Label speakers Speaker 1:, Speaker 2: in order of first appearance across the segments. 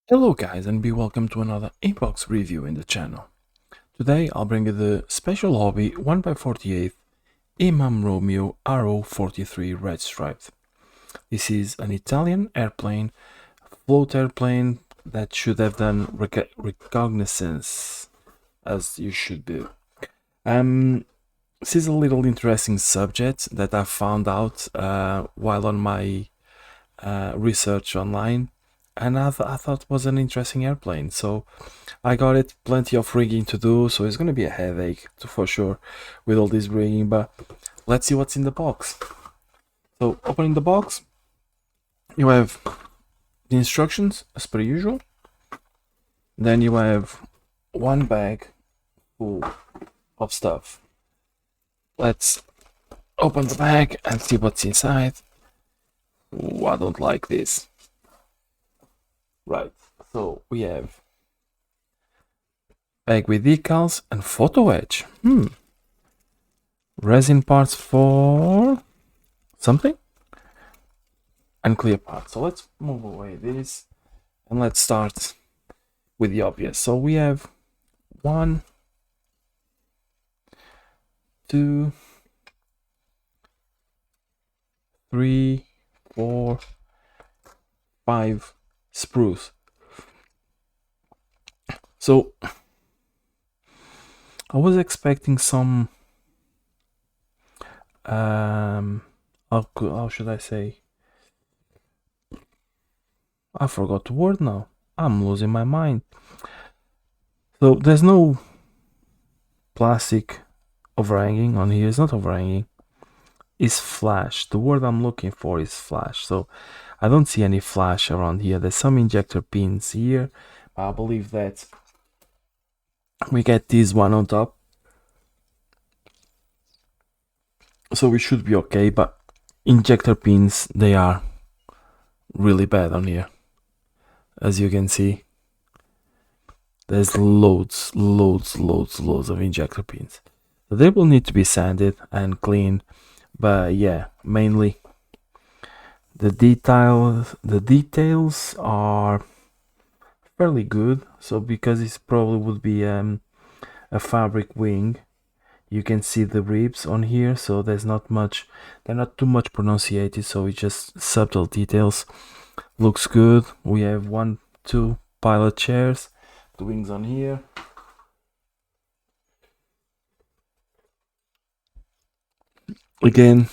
Speaker 1: Hello guys and be welcome to another inbox review in the channel. Today I'll bring you the special hobby 1x48 IMAM Romeo RO.43 red striped. This is an Italian airplane, float airplane that should have done reconnaissance as you should do. This is a little interesting subject that I found out while on my research online, and I thought it was an interesting airplane, so I got it. Plenty of rigging to do, so it's gonna be a headache for sure with all this rigging, but let's see what's in the box. So opening the box, you have the instructions as per usual. Then you have one bag full of stuff. Let's open the bag and see what's inside. Ooh, I don't like this. Right, so we have bag with decals and photo edge. Resin parts for something and clear parts. So let's move away this and let's start with the obvious. So we have 1, 2, 3, 4, 5 sprues. So I was expecting some how should I say? I forgot the word now. I'm losing my mind. So there's no plastic overhanging on here. It's not overhanging. It's flash. The word I'm looking for is flash. So I don't see any flash around here. There's some injector pins here. I believe that we get this one on top, so we should be okay. But injector pins, they are really bad on here. As you can see, there's loads of injector pins. So they will need to be sanded and cleaned. But yeah, mainly the details are fairly good. So because it probably would be a fabric wing, you can see the ribs on here, so there's not much, they're not too much pronunciated, so it's just subtle details. Looks good. We have 2 pilot chairs, the wings on here. Again,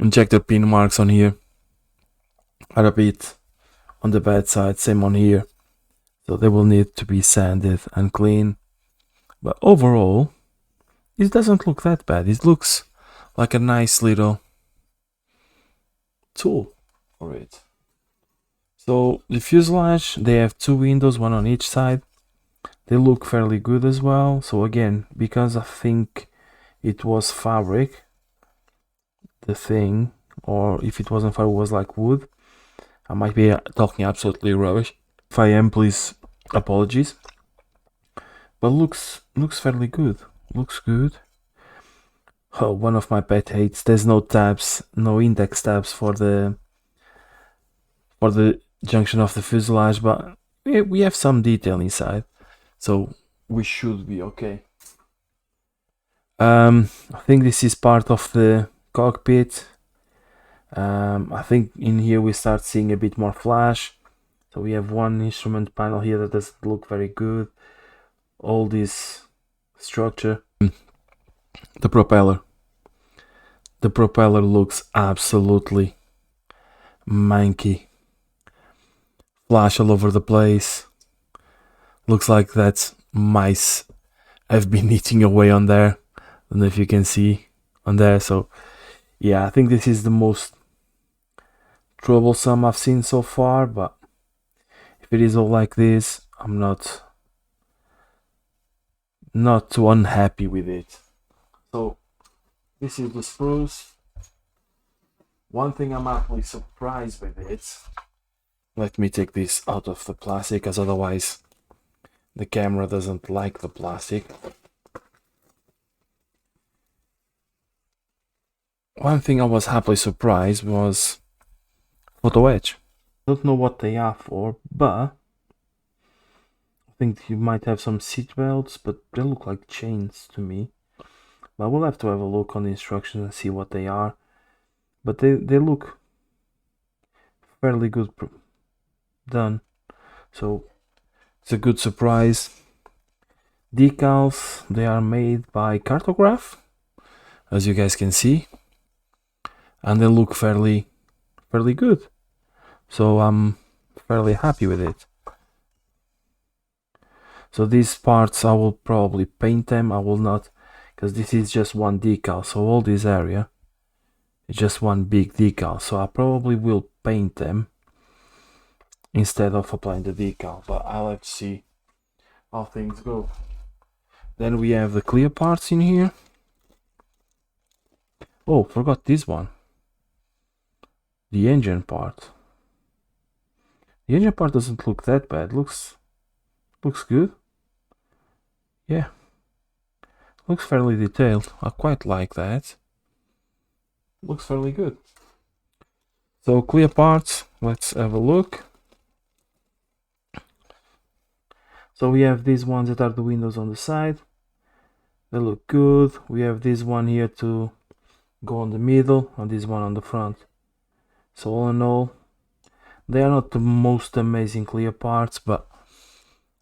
Speaker 1: injector pin marks on here are a bit on the bad side, same on here, so they will need to be sanded and clean. But overall, it doesn't look that bad. It looks like a nice little tool for it. So the fuselage, they have 2 windows, one on each side. They look fairly good as well. So again, because I think it was fabric, the thing, or if it wasn't fabric, it was like wood, I might be talking absolutely rubbish. If I am, please apologies. But looks fairly good. Looks good. Oh, one of my pet hates, there's no tabs, no index tabs for the junction of the fuselage, but we have some detail inside, so we should be okay. I think this is part of the cockpit. I think in here we start seeing a bit more flash. So we have one instrument panel here that doesn't look very good. All this structure. The propeller looks absolutely manky. Flash all over the place. Looks like that mice have been eating away on there. I don't know if you can see on there. So yeah, I think this is the most troublesome I've seen so far, but if it is all like this, I'm not too unhappy with it. So this is the spruce. One thing I'm actually surprised with it, let me take this out of the plastic, as otherwise the camera doesn't like the plastic. One thing I was happily surprised was photo edge. Don't know what they are for, but think you might have some seat belts, but they look like chains to me. But we'll have to have a look on the instructions and see what they are. But they look fairly good done. So it's a good surprise. Decals, they are made by Cartograph, as you guys can see, and they look fairly good. So I'm fairly happy with it. So these parts I will probably paint them. I will not, because this is just one decal. So all this area is just one big decal. So I probably will paint them instead of applying the decal. But I'll have to see how things go. Then we have the clear parts in here. Oh, forgot this one. The engine part. The engine part doesn't look that bad. Looks good. Yeah. Looks fairly detailed. I quite like that. Looks fairly good. So clear parts, let's have a look. So we have these ones that are the windows on the side. They look good. We have this one here to go on the middle and this one on the front. So all in all, they are not the most amazing clear parts, but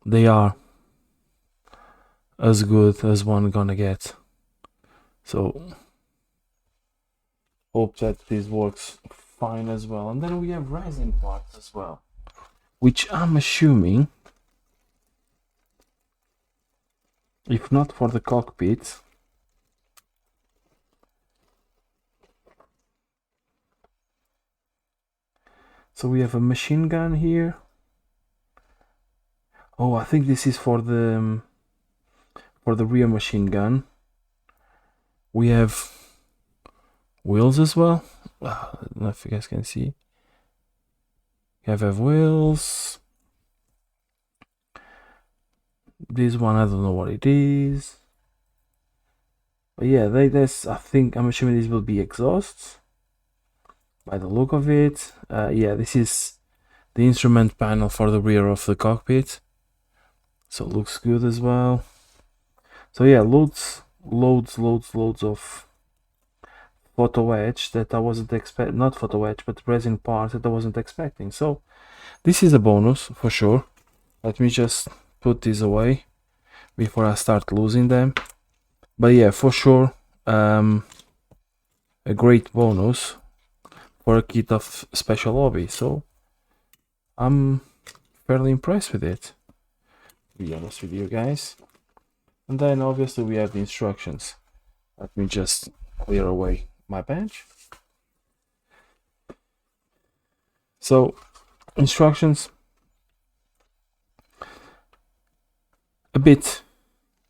Speaker 1: they are as good as one gonna get. So hope that this works fine as well. And then we have resin parts as well, which I'm assuming, if not for the cockpit, so we have a machine gun here. Oh, I think this is for the rear machine gun. We have wheels as well. I don't know if you guys can see. You have wheels. This one, I don't know what it is. But yeah, I think I'm assuming this will be exhausts by the look of it. Yeah, this is the instrument panel for the rear of the cockpit. So it looks good as well. So yeah, loads of photo etch that I wasn't expecting. Not photo etch, but resin parts that I wasn't expecting. So this is a bonus for sure. Let me just put this away before I start losing them. But yeah, for sure, a great bonus for a kit of special hobby. So I'm fairly impressed with it, to be honest with you guys. And then obviously we have the instructions. Let me just clear away my bench. So instructions, a bit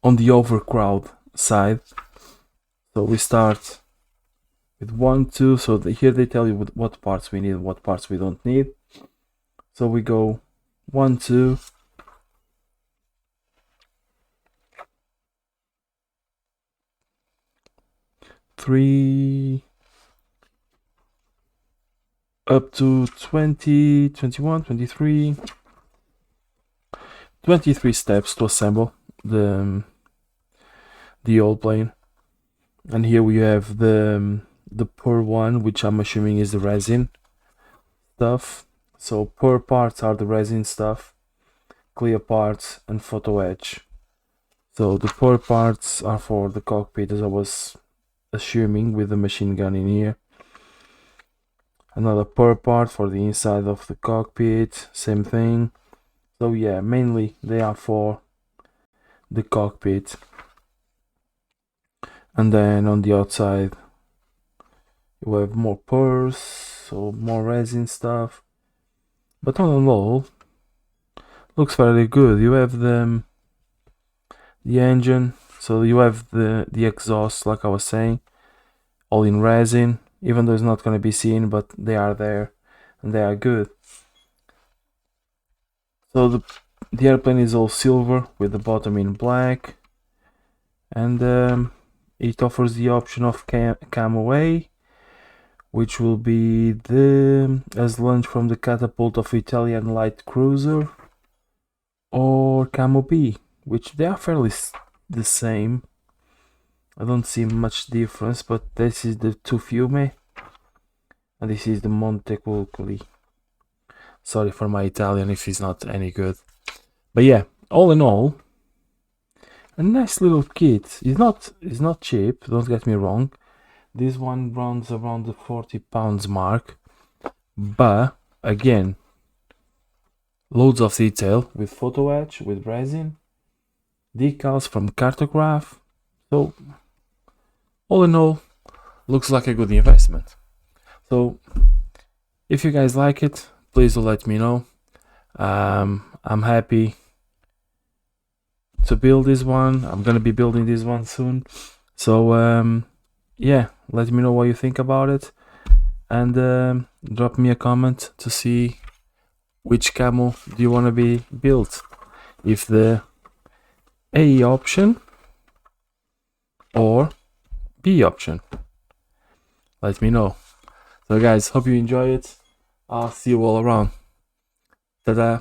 Speaker 1: on the overcrowd side. So we start with 1, 2. So here they tell you what parts we need, what parts we don't need. So we go 1, 2. Three up to 20, 21, 23. 23 steps to assemble the old plane. And here we have the per one, which I'm assuming is the resin stuff. So per parts are the resin stuff, clear parts and photo etch. So the per parts are for the cockpit, as I was assuming, with the machine gun in here. Another per part for the inside of the cockpit, same thing. So yeah, mainly they are for the cockpit. And then on the outside you have more purs, so more resin stuff. But all in all, looks fairly good. You have the engine, so you have the exhaust, like I was saying, all in resin, even though it's not going to be seen, but they are there and they are good. So the airplane is all silver with the bottom in black, and it offers the option of cam away, which will be as launched from the catapult of Italian light cruiser. or camo B, which they are fairly the same. I don't see much difference, but this is the Tufiume and this is the Montecuccoli. Sorry for my Italian if it's not any good. But yeah, all in all, a nice little kit. It's not cheap, don't get me wrong. This one runs around the £40 mark. But again, loads of detail with photo etch, with resin, decals from Cartograph. So all in all, looks like a good investment. So if you guys like it, please do let me know. I'm happy to build this one. I'm gonna be building this one soon. So yeah, let me know what you think about it, and drop me a comment to see which camo do you want to be built, if the A option or B option. Let me know. So guys, hope you enjoy it. I'll see you all around. Ta-da.